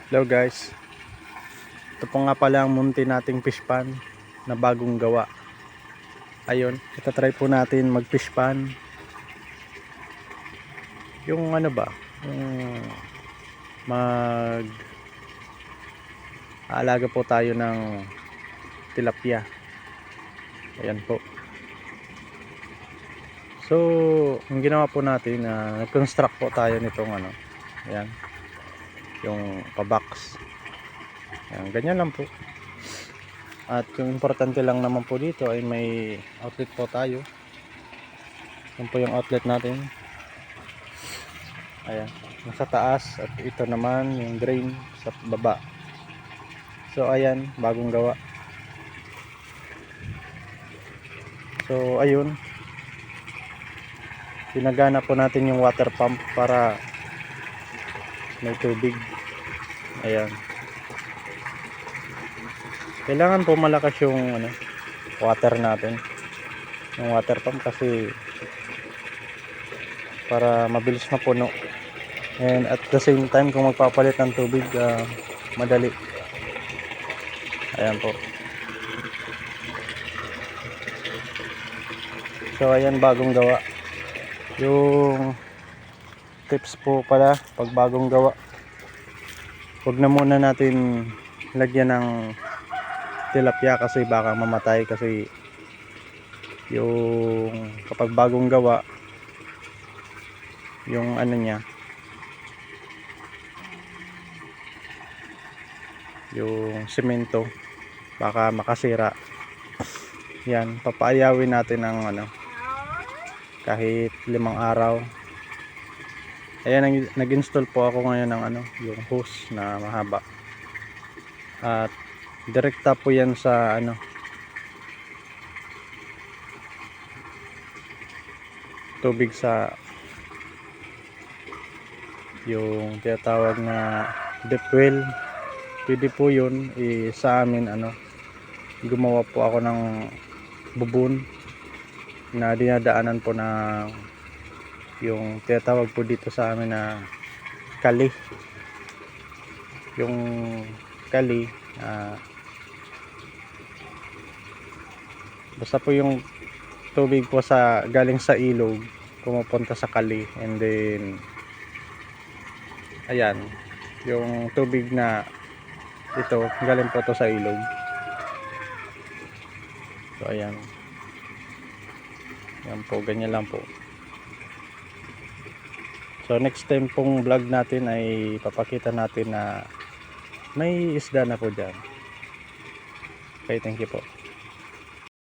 Hello guys, ito po nga pala ang munti nating fish pan na bagong gawa. Ayun, itatry po natin mag fish pan. Yung ano ba, yung mag aalaga po tayo ng tilapia. Ayan po. So, ang ginawa po natin, nag-construct po tayo nitong ano, ayan, yung pa-box. Ayan, ganyan lang po. At yung importante lang naman po dito ay may outlet po tayo. Yan po yung outlet natin. Ayan, nasa taas, at ito naman yung drain sa baba. So ayan, bagong gawa. So ayun, pinagana po natin yung water pump para may tubig. Ayan, kailangan po malakas yung water natin, yung water pump, kasi para mabilis mapuno, and at the same time kung magpapalit ng tubig, madali. Ayan po. So ayan, bagong gawa. Yung tips po pala pag bagong gawa, huwag na muna natin lagyan ng tilapia kasi baka mamatay, kasi yung kapag bagong gawa, yung ano niya, yung semento baka makasira. Yan, papaayawin natin ng kahit 5 araw. Ayan, nag-install po ako ngayon ng yung hose na mahaba, at direkta po yan sa tubig, sa yung tinatawag na deep well. Pwede po yun. Sa amin gumawa po ako ng bubon na dinadaanan po na yung tinatawag po dito sa amin na kali. Yung kali, basta po yung tubig po galing sa ilog pumupunta sa kali, and then ayan, yung tubig na ito galing po to sa ilog. So ayan, yan po, ganyan lang po. So next time pong vlog natin ay papakita natin na may isda na po dyan. Okay, thank you po.